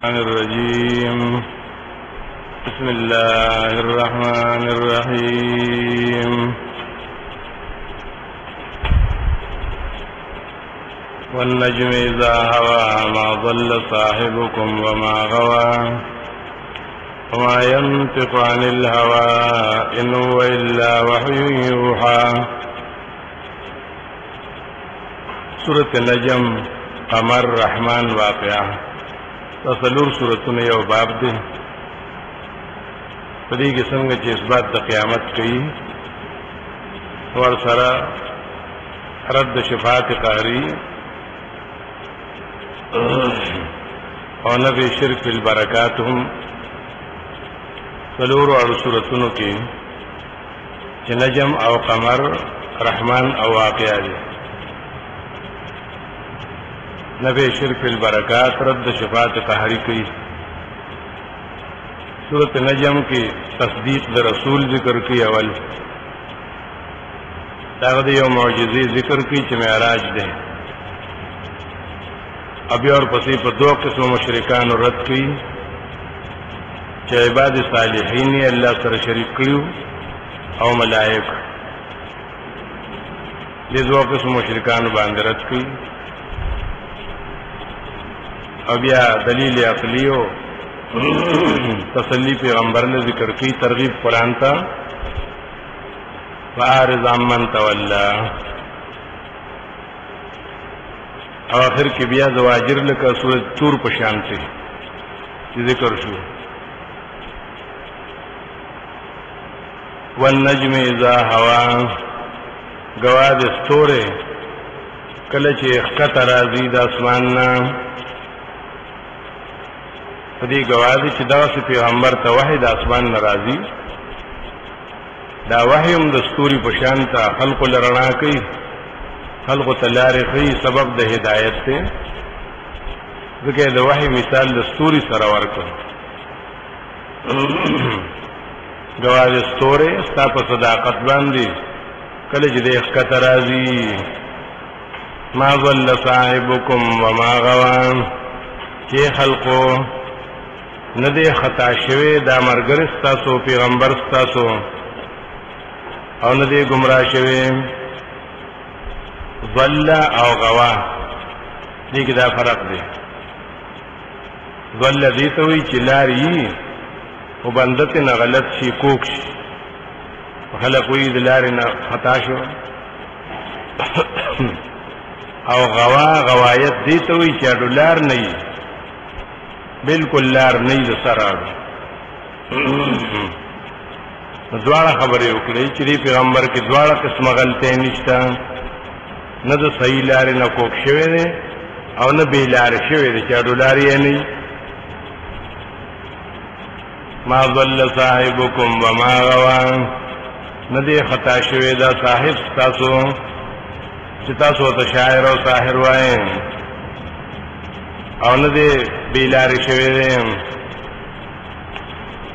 الرجيم بسم الله الرحمن الرحيم والنجم إذا هوى ما ضل صاحبكم وما غوى وما ينطق عن الهوى إن هو إلا وحي يوحى. سورة النجم قمر رحمان واقعہ تصلور سورتون یو باب دی پدې کې څنګه چې اثبات د قیامت کوي ور سره رد شفاعت قهري او نبی شرک البرکات هم څلور او سورتونو کې چې نجم او قمر رحمان او واقعہ دي. نبی شرک البرکات رد شفاعت قهری کی. سورۃ نجم کی تصدیق د رسول ذکر کی اول داغه یو معجزه ذکر کی چې معراج ده. ابي اور پسې په دوه قسم مشرکان رد کی چې عباد صالحین الله سره شریک کړو او ملائک دې دوه قسم مشرکان باندې رد کی. او بیا دلیل عقلیو تسلی پیغمبر نے ذکر کی ترغیب قرآن تا فَأَعْرِضْ عَمَّنْ تَوَلَّى او آخر کی بیا زواجر لکا سورت تور پشان سے ذکر شو. وَالنَّجْمِ إِذَا هَوَى گواد استورے کلچ اخکت رازی دا اسماننا پدې گواهی چې دا سي پیغمبر ته وحی د اسمان ناراضي دا وحی هم د ستوري په شان ته خلق لرنا کوي خلق تلاري کوي سبب د هدایت ته ځکه د وحی مثال د ستوري سره ورکړ. گواهی ستوره ستا په صداقت باندې کله چې د حقیقت راضي ما ضل صاحبكم وما غوا چې خلقو ندی خطا شوی دا مرګر ستاسو پیغمبر ستاسو او ندی گمراه شوی. ضل او غوا دې کې دا فرق دی. ضل دې ته وی چې لاري او بندته نه غلط شي کوک شي خلک وی د لارې نه خطا شو. او غوا غوایت دې ته وی چې ډولار نه وي بالکل لار نه د سره دواړه خبرې وکړي چې پیغمبر کې دواړه قسمه غلطۍ نشته نه د صحیح لارې نه کوک شوی دی او نه بې لارې شوی دی چې ډولار یې نه. ما ضل صاحبكم وما غوا نه دی خطا شوی دا صاحب ستاسو چې تاسو ته شاعر او ساحر وایي او نه دی بیلاری شوی دی.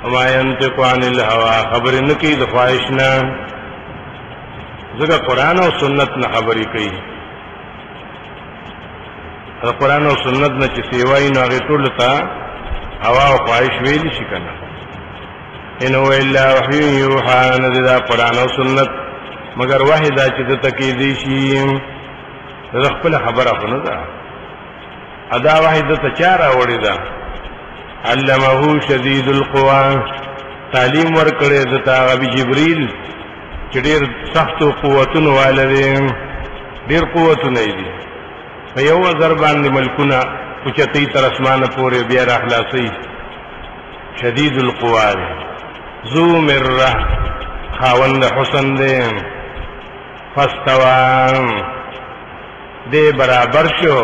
وما ينطق عن الهوى خبر نه کوي د خواهش نه ځکه قرآن او سنت نه خبرې کوي. قرآن او سنت نه چې سیوای نه هغې ټولو ته هوا او خواهش ویلی شي که نه. ان هو الا وحی یوحى نه دی دا قرآن او سنت مگر وحی دا چې دته کېدی شي د خپله خبره خو نه ده. ادا واحد ته چاره وړي دا علمه شدید القوا تعلیم ورکړي د تعالی جبريل چې ډېر سخت قوتونه والي ډېر قوتونه دي په یو ځر باندې ملکونه اوچتي تر اسمانه پورې بیا راخلاصي. شدید القوا ذو مره خاوند حسن دې فاستوى دې برابر شو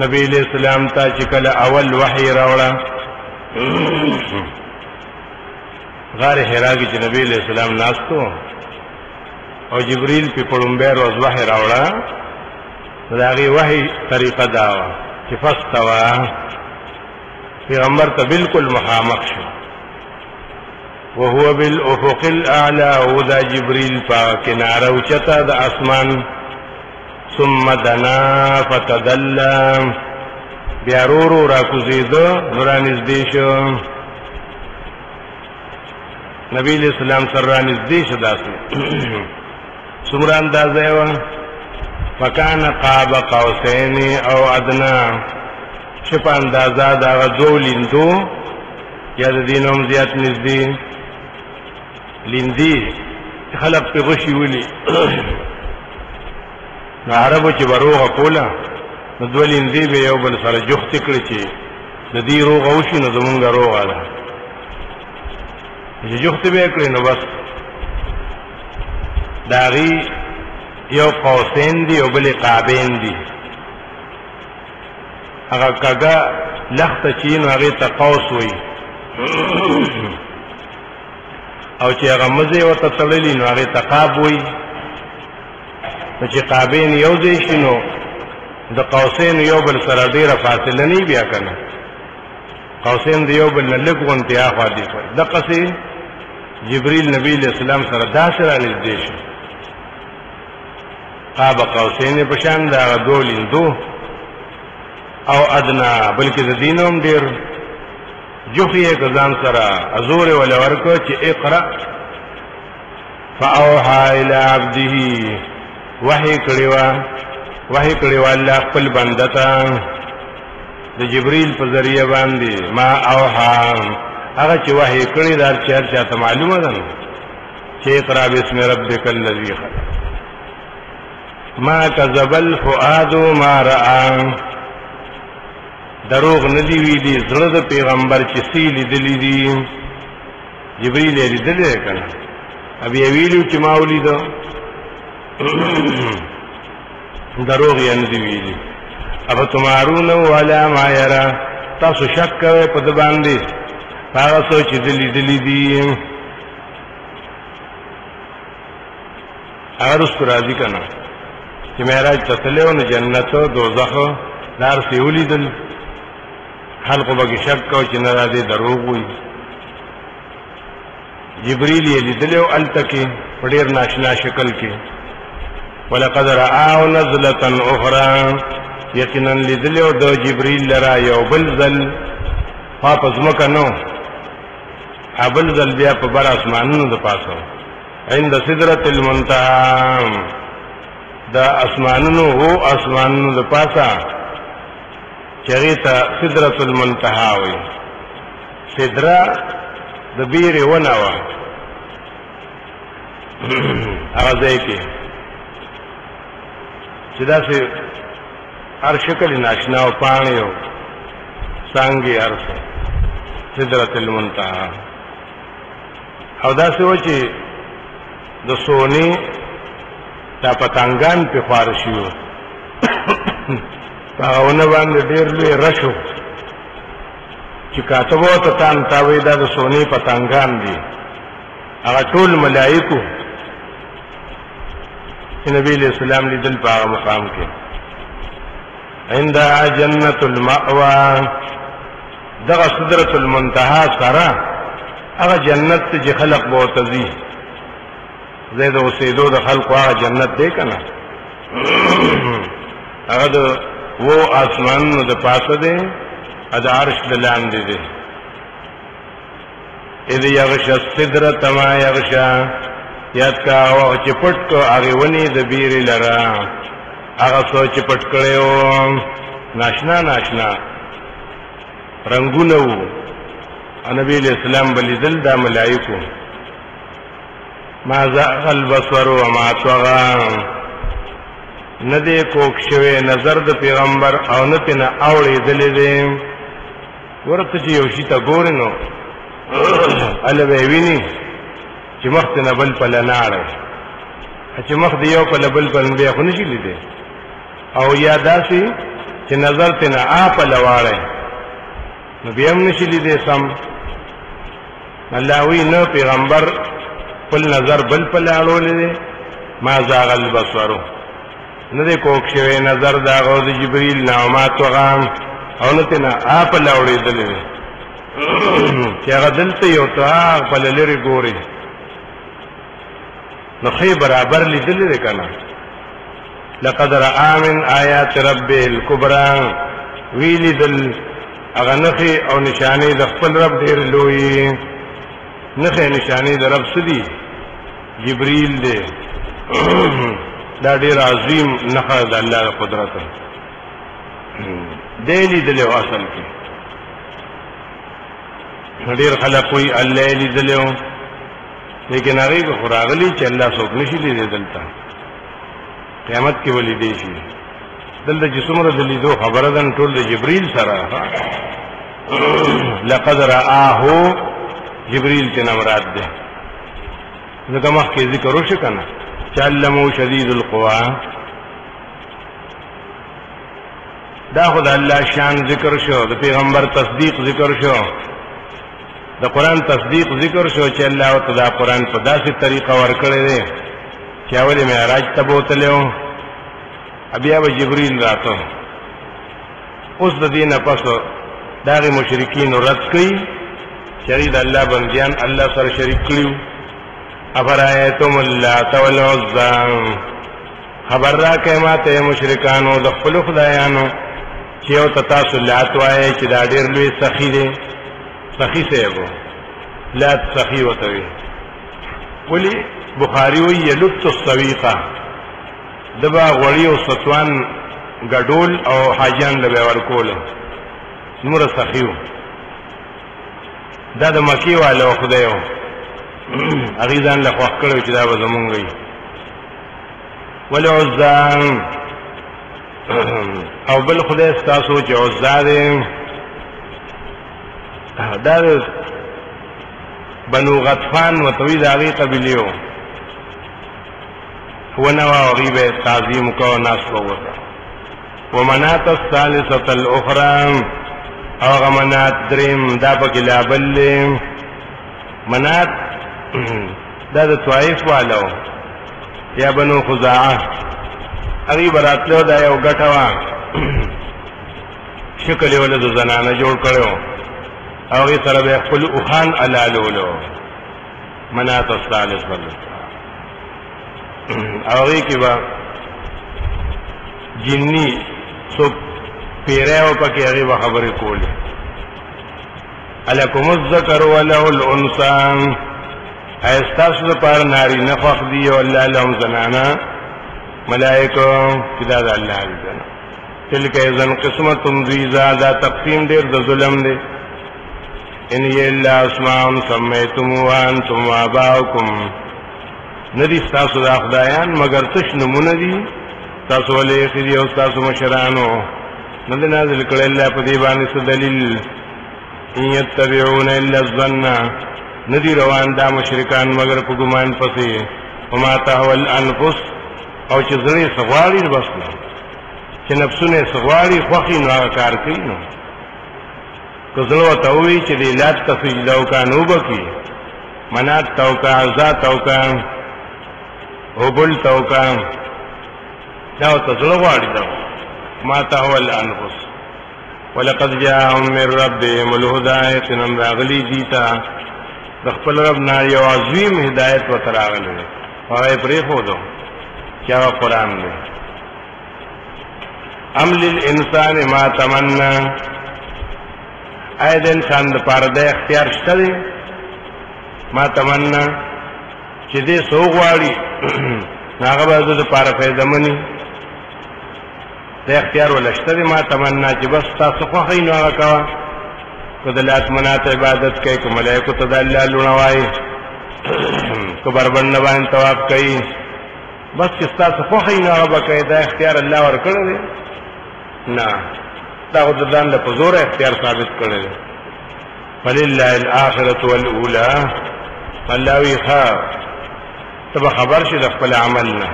نبی علیہ السلام تا چې کله اول وحی راوړه غار حرا کې چې نبی علیہ السلام ناستو او جبريل په پړومبه روز وحی راوړه داغي وحی طریقه دا چې فاستوا پیغمبر ته بالکل مخامخ شو وهو بالافق الاعلى وذا جبريل فکناره اوچته د اسمان ثم دنا فتدلى بیا ورو را کوزیدو نو را نږدې شو نبی علیہ السلام سره را نږدې شو داسې څومره اندازه یې وه فکان قاب قوسین او ادنا چې په اندازه د هغه دوو لیندو یا د دې نه هم زیات نږدې لیندې خلق پې غشي ولي نو عربو چې به روغه کوله نو دوه لیندې به یو بل سره جفتې کړې چې د دې روغه وشي نو زمونږ روغه ده چې جفتې به یې کړې نو بس د هغې یو قوسین دی او بلې قابین دی هغه کږه لخته چې نو هغې ته قوس وایي او چې هغه مزې ورته تړلي نو هغې ته قاب وایي نو چې قابین یو ځای شي نو د قوسین یو بل سره ډېره فاصله نه بیا که نه قوسین د یو بل نه لږ غوندې اخوا دي دقسې جبریل نبی علیہ السلام سره داسې را نږدې شو قاب قوسین په شان د هغه دوو لیندو او ادنا بلکې د دین هم ډېر جوخ یې که ځان سره ازور یې وله ورکړه چې اقرأ فاوحى الی عبده وحی کړې وه الله خپل بنده ته د جبریل په ذریعه باندې ما اوحى هغه چې وحی کړې دا چې هر چاته معلومه ده نو چې اقرأ باسم ربک الذی خلق ما کذب الفؤاد ما رأى دروغ ندی ویلی زړه د پیغمبر چې سی لیدلی دي جبریل یې لیدلی دی که نه اب یې ویلي چې ما ولیدو دروغ یې ندي ویلي افتمارونه علی ما یرا تاسو شک کوئ په ده باندې په هغه څه چې ده لیدلی دي هغه رستو راځي که نه چې معراج ته تللی و نو جنت دوزخ دا هر څه یې ولیدل خلقو بکی شک کو چې نه راځي دروغ وي جبریل یې لیدلی و هلته کې په ډېر ناشنا شکل کې ولقد رآه نزلة اخرى یقینا لیدلی و د جبریل لره یو بل ځل خوا په ځمکه نو بل ځل بیا په بر اسمانونو د پاسه عند سدرة المنتهى د اسمانونو د پاسه چې هغې ته سدرة المنتهى وایي سدره د بیرې ونه وه هغه ځای کې چې داسې هر شکل یې ناشنا و پاڼې او څانګې هر څه سدرة المنتهى او داسې و چې د سونې دا پتنګان پې خواره شوي وو په هغه ونه باندې ډېر لوی رش و چې کاته به ورته تا وایي دا د سونې پتنګان دي هغه ټول ملایکو چې نبي علیہ السلام لیدل په هغه مقام کې عندها جنت المأوى دغه سدرة المنتهى سره هغه جنت ته چې خلق به ورته ځي ځای د اوسېدو د خلقو هغه جنت دی که نه هغه د و آسمانونو د پاسه دی د عرش د لاندې دی اذ یغشی السدرة ما یغشی یاد کا هغه چې پټ کو هغې ونې د بیرې لره هغه څه چې پټ کړی و ناشنا رنګونه وو نبی علیہ السلام به لیدل دا ملایکو ما زاغ البصر وما طغى نه دی کوک شوی نظر د پیغمبر او نه ترې نه اورېدلی دی ورته چې یو شي ته ګورې نو هله به یې ویني چې مخ ته نه بل پله ناړی چې مخ د یو پله بل پله بیا خو نه شي لیدی او یا داسې چې نظر ته نه پله واړی نو بیا هم نه شي لیدی سم الله وی نه پیغمبر خپل نظر بل پله اړولی دی ما زاغ البصر نه دی کوک شوی نظر د هغه د جبریل نه او ما طغى او نه ترې نه پله اورېدلی دی چې هغه دلته یو ته پله لرې ګوري نو ښې برابر لیدلی دی که نه لقد رأى من آیات ربه الکبرى ویلی دل هغه نخي او نشانه د خپل رب ډېر لوی نخي نشانه د رب سدي جبريل دی دا ډېر عظیم نخه د الله قدرت دی دل اصل کې ډېر خلک وي الله لیدلو لیکن هغه به خراغلی چې الله څوک نشي لیدل تا قیامت کې ولې دی شي دلته چې څومره د لیدو خبره ده ټول د جبريل سره لقد رآه جبريل ته مراد ده ځکه مخکې ذکر وشو کنه علمه شدید القوا دا خدای الله شان ذکر شو د پیغمبر تصدیق ذکر شو د قران تصدیق ذکر شو چې الله تعالی قران په داسې طریقه ورکړی دی چې اول معراج ته بوتلو بیا به جبريل راته اوس د دینه پس داغه مشرکین رد کړي چې د الله بنديان الله سره شریک کړیو افرایتم اللات والعزى خبر را کما ته مشرکانو د خپل خدایانو چې او تاسو لات وایي چې دا ډېر لوی سخی دی سخی سیبو لات سخی وتوي ولی بخاری وی یلت السویقه دبا غوړی او ستوان غډول او حاجان لبه ورکول نور سخیو دا د مکی والو خدایو اغیزان له خوښ کړو چې دا به زمونږ وي ولعزان او بل خدای ستاسو چې عزا دی دا بنو غطفان وتوی د هغې قبیلې ونوا غیبه تعظیم کو ناس ووتا ومنات الثالثه الاخرى او غمنات دریم دا پکې لابل منات دا د طائف والو یا بنو خزاعه هغه براتلو دا یو غټوا شکل ولد زنانه جوړ کړو او هغه سره به خپل اوخان علالولو منات الثالثه هغه کې با جنني سو پیراو پکې هغه خبرې کولې الکم الذکر وله الانثى ایستاسو د پار ناری نه خوښ دی او الله لهم زنانا ملائکه چې دا د الله دی تلک ایزن قسمت ضیزا دا تقسیم ډیر د ظلم دی ان یلا اسماء سمیتموها انتم وآباؤکم ندی ستاسو دا خدایان مگر تش نمونه دی تاسو ولې خدي او تاسو مشرانو ندی نازل کړل الله په دې باندې څه دلیل ان یتبعون الا الظن ندی روان دا مشرکان مگر په ګمان پسې وما تهوى الانفس او چې زړه سغواړي بس نه چې نفسونه سغواړي خوخي نو کار کوي نو کزلو توي چې د لات تسجده او کانو بکی منات توکا عزا توکا وبل توکا دا تزلو غواړي دا ما تهوى الانفس ولقد جاءهم من ربهم الهدى يتنم راغلي دیتا د خپل رب نه یو عظیم هدایت و تراغله هغه پرې خو دو کیا قرآن دی ام للانسان ما تمنا اې د انسان د پاره د اختیار شته دی ما تمنا چې دې سو غواړي هغه به د پاره فائدہ مني د اختیار ولشته دی ما تمنا چې بس تاسو خو خینو هغه کا کدلات منات عبادت کوي کوم ملائکه ته د الله لونوای کو بربند باندې طواف کوي بس چې تاسو خو خینو هغه کوي دا اختیار الله ورکړی دی نه دا د ځان له زور اختیار ثابت کړی دی فلله الاخره والاولى الله وی ته خبر شې د خپل عمل نه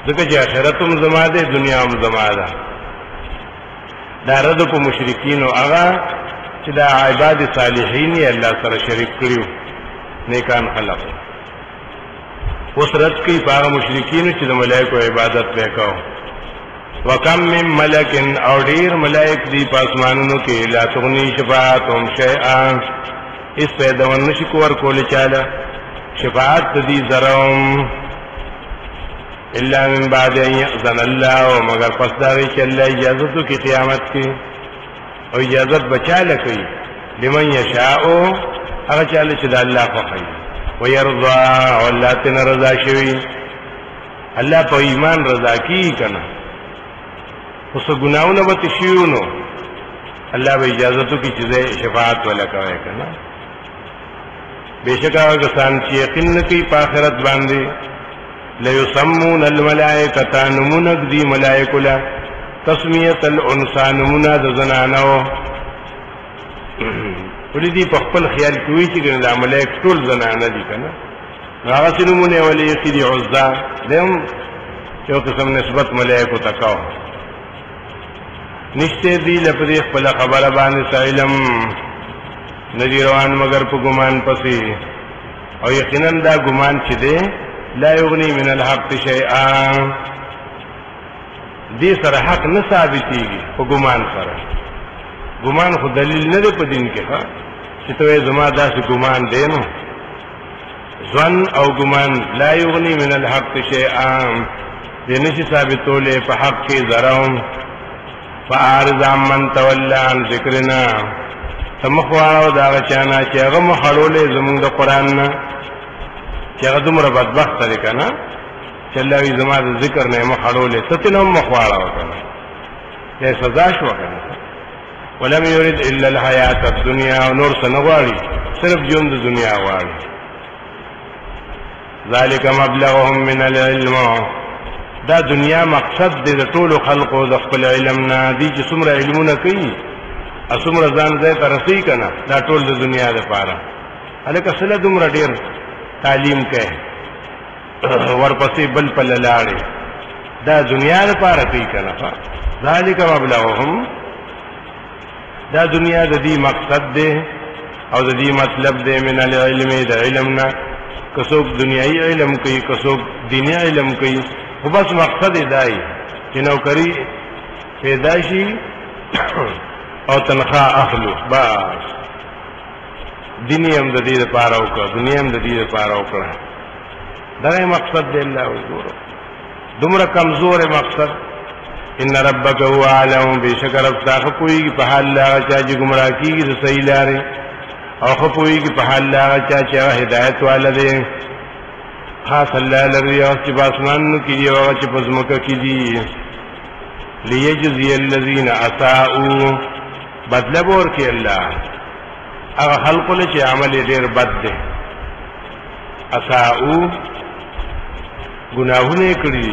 ځکه چې آخرت هم زما ده دنیا هم زما ده دا رد په مشرکین او هغه چې دا عباد صالحین یې الله سره شریک کړیو نیکان خلق اوس رد کوي په مشرکین چې د ملائکو عبادت وکاو وکم من ملک او ډیر ملائک دی په اسمانونو کې لا تغنی شفاعتهم شیئا اس پیدا ونشي کور کول چاله شفاعت دې زروم الا من بعد ان يأذن الله مگر پس داوی چې الله اجازه تو کی قیامت کې او اجازه بچاله کوي لمن یشاء هغه چاله چې د الله خوښي ويرضى والله تن رضا شوی الله په ایمان رضا کی کنه اوس ګناونه به تشیونو الله به اجازه تو کی چې شفاعت ولا کوي کنه بیشک هغه کسان چې یقین کوي په آخرت باندې لا يسمون الملائکه نمونک دی ملائکه لا تسمیه الانسان منا د زنانو ولې دی په خپل خیال کوي چې د ملائک ټول زنانه دي کنه هغه څنګه ولې چې دی عزا دیم یو قسم نسبت ملائکه تکاو نشته دی لپاره خپل خبره باندې علم ندی روان مگر په ګمان پسې او یقینا دا ګمان چې دی لا یغنی من الحق شیئا دې سره حق نه ثابتېږي په ګمان سره ګمان خو دلیل نه دی په دین کې ها چې ته زما داسې ګمان دی نو ظن او ګمان لا یغنی من الحق شیئا دې نشي ثابتولې په حق کې ذراهم فارض من تولى عن ذکرنا تمخواړو دا چانا چې هغه مخړولې زمونږ د قران نه چې هغه دومره بدبخت دی کنه چې الله وی زما د ذکر نه مخړولې ته نو مخواړو کنه یې سزا شو کنه ولم يرد الا الحیات الدنیا او نور سنغواړي صرف ژوند د دنیا غواړي ذالک مبلغهم من العلم دا دنیا مقصد دی د ټولو خلقو د خپل علم نه دي چې څومره علمونه کوي اسمره ځان ځای ته رسي کنه دا ټول د دنیا لپاره الکه سره دومره ډیر تعلیم کوي ورپسې بل په لاړې دا دنیا لپاره کوي کنه ذالک مبلغهم دا دنیا د دې مقصد دی او د دې مطلب دی من العلم د علمنا کڅوک دنیاي علم کوي کڅوک دیني علم کوي خو بس مقصد دی چې نوکری پیدا شي او تنخواه اخلو بس دینی هم د دې لپاره وکړه دنیا هم د دې لپاره وکړه دا مقصد دی الله وګورو دومره کمزور مقصد ان ربک هو اعلم بشکر افساخ کوئی په حال لا چا چې گمراه کیږي د صحیح لارې او خو کوئی په حال لا چا چې هدایت والده خاص الله لري او چې باسمانو کې دی او چې پزمکه کې دی ليجزي الذين اساءوا بدل ورکي الله هغه خلق له چې عمل ډیر بد دي اساءوا گناهونه کړی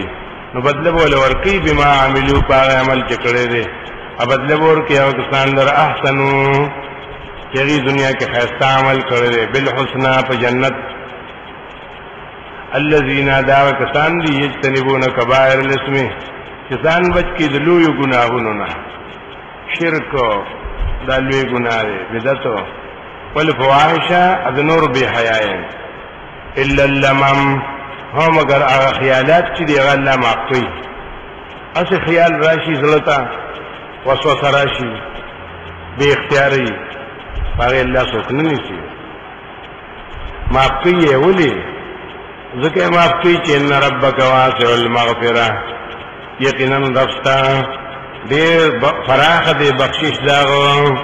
نو بدل بول ورکی بما عملو پاغ عمل چې کړی دی ا بدل ورکی او کسان در احسنو چې دنیا کې خیرسته عمل کړی دی بالحسنا په جنت الذين دعوا کسان دي یجتنبون کبائر الاسم چې ځان بچ کی د لوی ګناهونو نه شرک دا لوی ګناه دی بدعت ول فواحش د نور به حیاء الا اللمم هم مگر هغه خیالات چې دی هغه الله معقوي اصل خیال راشي زلتا وسوسه راشي به اختیاري هغه الله څوک نه نشي معقوي ولي ځکه معقوي چې ان ربک واسع المغفرة یقینا ربستا دیر فراخ دی بخشش داغو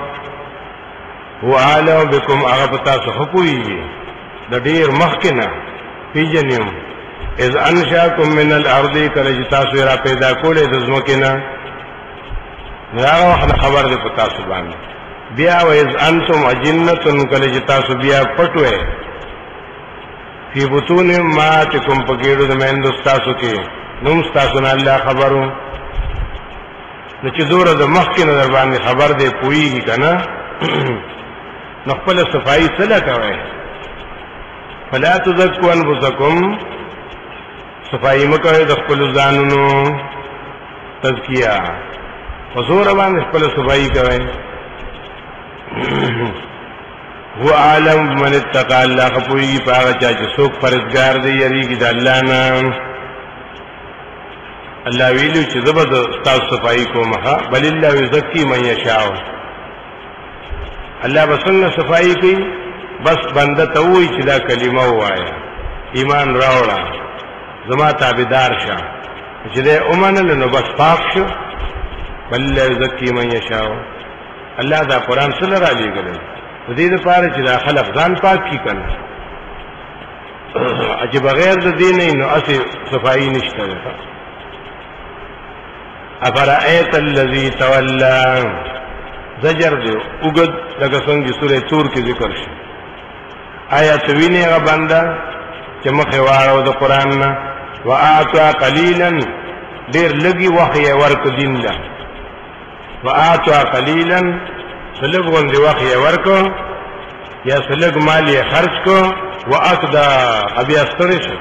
هو عالم بكم اغبتا سخپوئی دا دیر مخکنا پی جنیم اذ انشاکم من الارض کلجتاسو را پیدا کولی دزمکنا ناغا وقت خبر دی پتاسو باندی بیا و اذ انتم اجنتن کلجتاسو بیا پتوئے فی بطون ماتکم پکیڑو دمیندستاسو کی نمستاسونا اللہ خبرو نو چې زوره د مخکې نظر باندې خبر دی پوېږي کنه نو خپل صفائی سره کوي فلا تزکوا انفسکم صفائی مکوي د خپل ځانونو تزکیه په زوره باندې خپل صفائی کوي هو عالم من اتقى الله خپوي پاغه چې څوک پرهیزګار دی یریږي د الله نه الله ویلو چې زبد تاسو صفائی کوم ها بل الله یزکی من یشاء الله بسنه صفائی کوي بس بنده ته وایي چې دا کلمه وایا ایمان راوړه زما تابعدار شه چې دې اومنل نو بس پاک شو بل زکی من یشاء الله دا قران سره را لېږل د دې لپاره چې دا خلق ځان پاک کی کنه چې بغیر د دین نو اسی صفائی نشته ده افرأیت الذی تولى زجر دی وګد لکه څنګه سورې تور کې ذکر شي آیات ویني غ بندا چې مخه واړو د قران نه واعطى قليلا ډیر لګي وحي ورک دین له واعطى قليلا سلګون دی وحي ورکو یا سلګ مال یې خرج کو واقدا ابي استری شو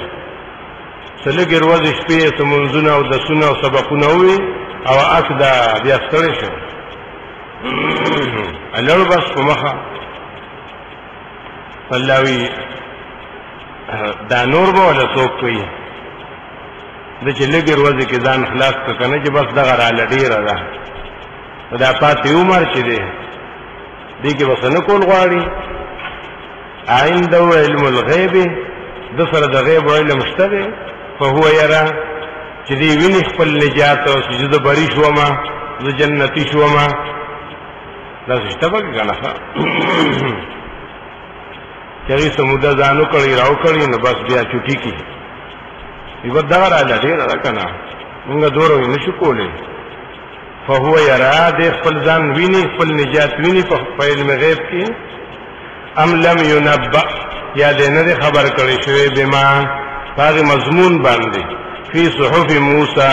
سلګ ورځ شپې سمونځونه او د سونه او سبقونه وي او اقدا بیا استری شو الله بس کومه والله دا نور به ولا څوک کوي د چې لګر ورځ کې ځان خلاص کنه چې بس دغه را لډیره ده دا پاتې عمر چې دی دې کې وسنه کول غواړي عنده علم الغیب د سره د غیب علم شته فهو يرى چې دی ویني خپل نجات او سجده بری شوما د جنتی شوما دا څه به کنه چری سموده ځانو کړی راو کړی نو بس بیا چټی کی یو دا را لډیر راکنه موږ دورو نشو کولې فهو يرى د خپل ځان ویني خپل نجات ویني په علم غیب کې ام لم ينبأ یا دې نه خبر کړی شوی بما هغه مضمون باندې فی صحف موسی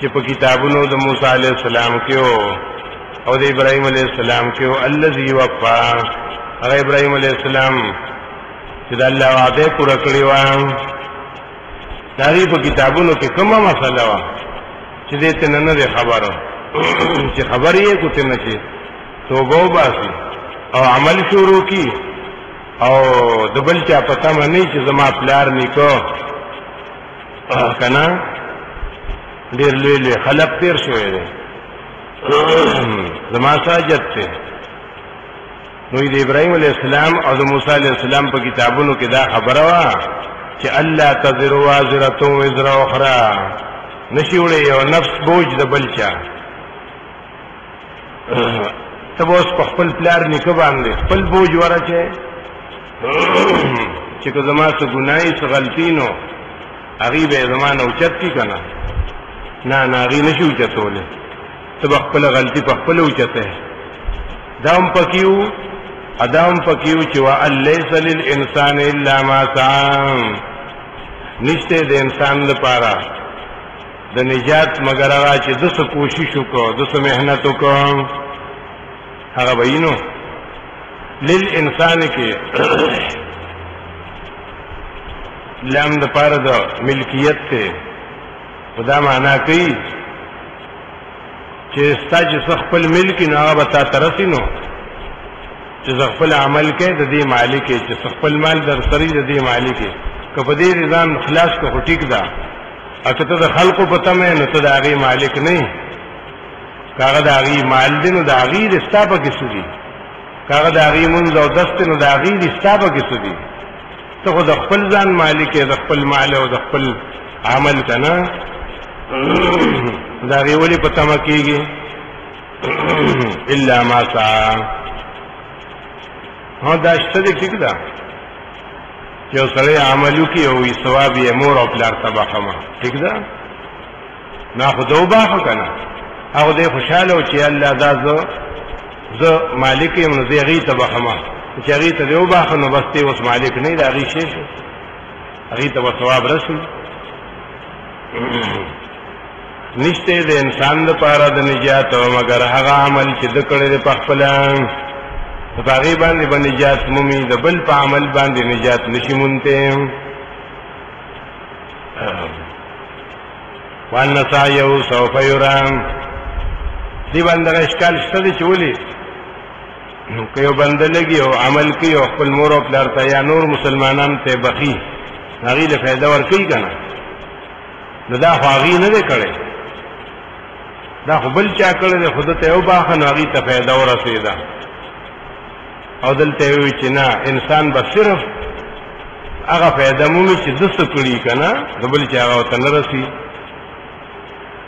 چې په کتابونو د موسی علی السلام کې او د ابراهیم علی السلام کې او الذي وفا هغه ابراهیم علی السلام چې د الله وعده پوره کړی و دغه په کتابونو کې کومه مسله و چې دې ته نه خبره چې خبر یې کوته نه چې توبه وباسي او عمل شروع کی او دبل چا پتا منی چې زما پلار نیکو کنا ډیر لوی خلق تیر شوی دی زما ساجت ته نو د ابراهیم علیه السلام او د موسی علیه السلام په کتابونو کې دا خبره وا چې الله تزر وازره وزر اخرى نشي وړي یو نفس بوج د بل چا ته اوس په خپل پلار نیکه باندې خپل بوج ورچه چې کو زما څه ګناي څه غلطي نو هغه به زمانه اوچت کی کنه نه هغه نشي اوچتوله ته خپل غلطي په خپل اوچته داوم پکیو ادم پکیو چې وا ليس للانسان الا ما سعى نشته د انسان لپاره د نجات مگر هغه چې د څه کوشش وکړو د څه مهنت وکړو هغه وینو للانسان کې لام د پاره د ملکیت ته خدا معنا کوي چې ستاسو خپل ملک نه هغه تا ترسینو چې خپل عمل کې د دې مالک چې خپل مال در سری د دې مالک کله دې نظام خلاص کو ټیک ده اته د خلقو په تمه نو ته د هغه مالک نه کاغه د هغه مال دې نو د هغه رستابه کې سودي کاغه د هغه مونږ او دست نو د هغه رستابه کې سودي ته خو د خپل ځان مالک د خپل مال او د خپل عمل کنه دا غي ولي په تمه کېږي الا ما سعى هو دا شته ټیک ده یو سره عملو کې او ثواب یې مور او پلار تبخمه ٹھیک ده نه خو دوبه کنه هغه دې خوشاله او چې الله دا زه مالک یم نو دې غي تبخمه چې غي ته دوبه نو بس ته اوس مالک نه دا غي شي غي ته ثواب رسي نشته د انسان لپاره د نجات او مگر هغه عمل چې د کړه په خپل په هغه باندې نجات مومي د بل په عمل باندې نجات نشي مونته وان سعیو سوف یرا دی باندې اشکال شته چې ولي نو کيو بنده لګي او عمل کوي او خپل مور او پلار ته یا نور مسلمانان ته بخي هغه له فائدہ ورکړي کنه نو دا هغه نه کړي دا خو بل چا کړي خود ته یو باخ نه هغه ته فائدہ ورسېدا او دلته وی چې نه انسان به صرف هغه فائدہ مومي چې د څه کړي کنه د بل چې هغه ته نه رسي.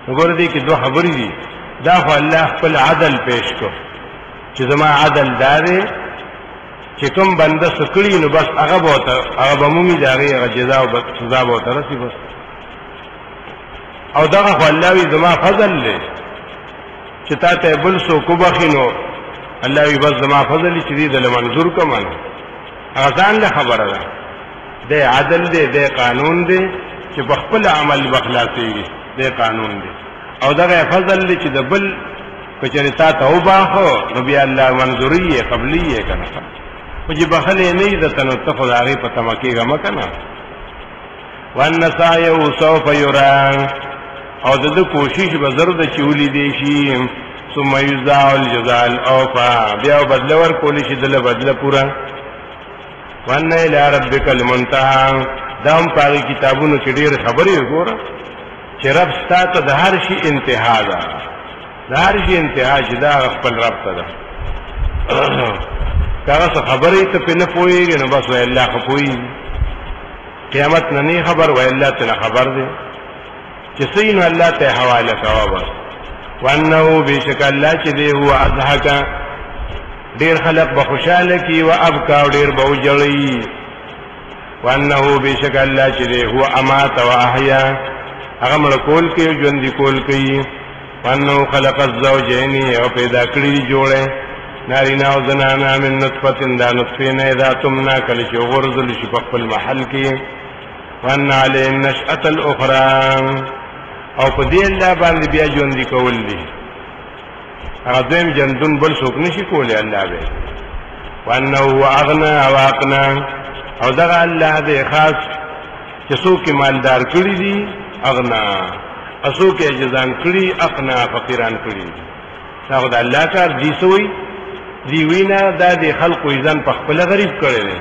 وګوره دې کې دوه خبرې دي. دا خو الله خپل عدل پیش کو چې زما عدل دارې چې کوم بنده څه کړي نو بس هغه به مومي د هغې هغه جزا او سزا به ورته رسي بس. او دغه خو الله وي زما فضل دی چې تا ته بل څوک وبخي نو الله وي بس زما فضل چې دې دله منظور کړم نو هغه ځان له خبره ده. دی عدل دی، دی قانون دی چې په خپل عمل به خلاصېږي، دی قانون دی. او دغه فضل دی چې د بل کچرې تا ته وباخو نو بیا الله منظوري یې قبلي یې که نه خو چې بخلې نه وي درته نو ته خو د هغې په تمه کېږه مه که نه. وان سعیه سوف یرا او د ده کوشش به زر ده چې ولیدی شي. ثم یجزا الجزاء الاوفی بیا به بدله ورکولی شي دله بدله پوره. وان الی ربک المنتهی دا هم په هغې کتابونو کې ډېرې خبرې وګوره چې رب ستا ته د هر شي انتها ده، د هر شي انتها چې دا خپل رب ته ده. که هغه څه خبرې ته پرې نه پوهېږي نو بس وایي الله خو پوهېږي. قیامت نه نه خبر وایي الله ته نه خبر دی چې څه نو الله ته حواله کوه بس. وانه بېشک الله چې دی هو اضحک ډېر خلق به خوشحاله کي و ابکا او ډېر به وجړي. وانه بېشک الله چې دی هو امات و احیا هغه مړه کول کوي او ژوندي کول کوي. وانه خلق الزوجین او پیدا کړي جوړه نارینه او زنانه من نطفه دا نطفه نه اذا تمنا کله چې وغورځول شي په خپل محل کې. وان علی النشأة الاخرى او په دې الله باندې بیا ژوندي کول دي. هغه دویم جندون بل څوک نشي کولی الله به. وانه هو اغنى او اقنى او دغه الله دې خاص چې څوک مالدار کړي دي اغنا، څوک اجزان کړي اقنا فقیران کړي. دا خو د الله کار دي. سوی دی وینا دا د خلقو ځان په خپل غریب کړي دي.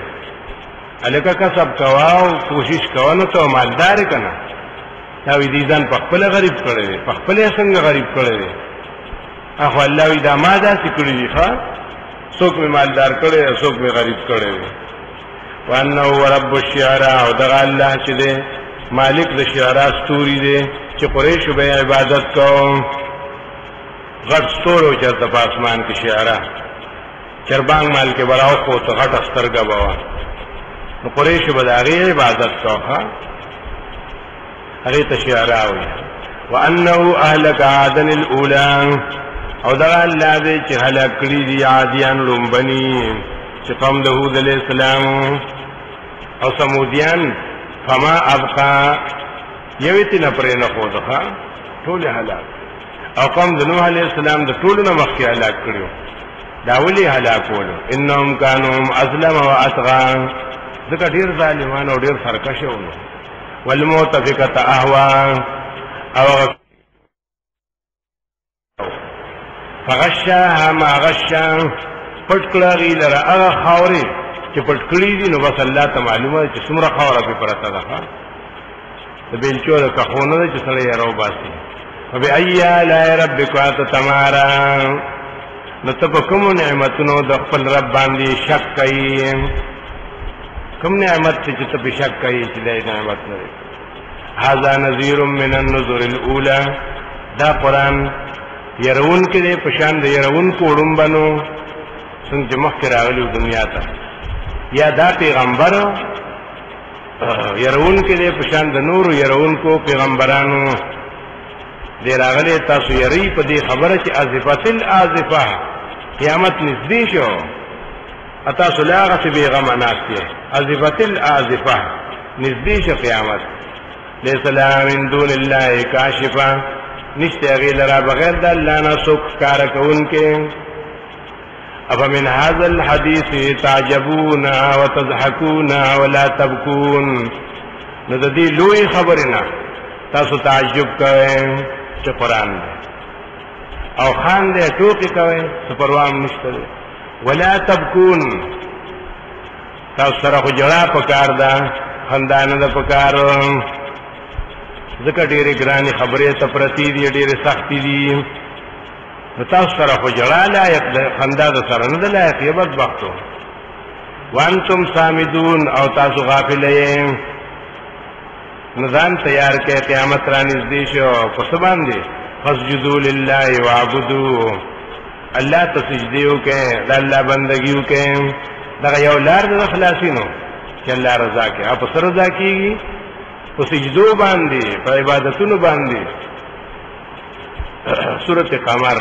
الکه کسب کوا او کوشش کوا نو ته مالدار کنه دا وی دي ځان په خپل غریب کړي دي، په خپل څنګه غریب کړي دي. اخو الله وی دا ما دا سکړي دي ښا څوک می مالدار کړي او څوک می غریب کړي دي. وانه رب الشعراء او دغه الله چې دی مالک د شعراء ستوري دی چې قریش به عبادت کوم. غټ ستورو چرته په اسمان کې شعراء چربانګ مال کې براو خو ته غټ سترګه بوا نو قریش به د هغې عبادت کوه هغې ته شعراء وي. وانه اهلک عادا الاولى او دغه الله دی چې هلاک کړي دي عادیان لومبني چې قوم د هود علیه السلام او سمودیان. فما ابقا یوې ته نه پرې نه ښوده ټول هلاک. او قوم د نوح علیه السلام د ټولو نه مخکې هلاک کړي دا ولې هلاکولو. انهم کانوا اظلم و اطغى ځکه ډېر ظالمان او ډېر سرکشه وو. والمؤتفقة اهوى او فغشاها ما غشا پټ کړه هغې لره هغه خاورې چې پټ کړي دي نو بس الله ته معلومه ده چې څومره خاوره پرې پرته ده. د بېلچو د کښو نه ده چې سړی یې راوباسي. فبأي آلاء ربکما تتمارا نو ته په کومو نعمتونو د خپل رب باندې شک کوي. کوم نعمت چې ته په شک کوي چې دا نعمت نه دی. هذا نذیر من النذر الاولى دا قرآن يرونکې دی په شان د يرونکو وړومبنو څنګه چې مخکې راغلي دنیا ته. یا دا پیغمبر يرونکې دی په شان د نورو يرونکو پیغمبرانو دی راغلی. تاسو یری په دې خبره چې ازفت الازفه قیامت نږدې شو تاسو لا هغسې بېغمه ناست یې. ازفت الازفه نږدې شو قیامت. لیس لها من دون الله کاشفه نشته هغې لره بغیر د الله نه څوک ښکاره کوونکې. افمن هذا الحديث تعجبون وتضحكون ولا تبكون نو د دې لوی خبرې نه تاسو تعجب کوئ چې قرآن دی او خان دی ټوکې کوئ څه پروا هم نشته دی. ولا تبکون تاسو سره خو جړا پکار ده خندا نه ده پکار ځکه ډېرې ګرانې خبرې ته پرتې دي ډېرې سختې دي. نو تاسو سره خو جړا لایق ده خندا د سره نه ده لایق. یې بدبختو وانتم سامدون او تاسو غافل یې. نظام تیار کې قیامت را نږدې شو پس باندې فسجدوا لله واعبدوا الله ته سجدي وکړه د الله بندګي وکړه. دا یو لار د خلاصینو چې الله رضا کې او پس رضا کیږي په سجدو باندې په عبادتونو باندې. سورۃ قمر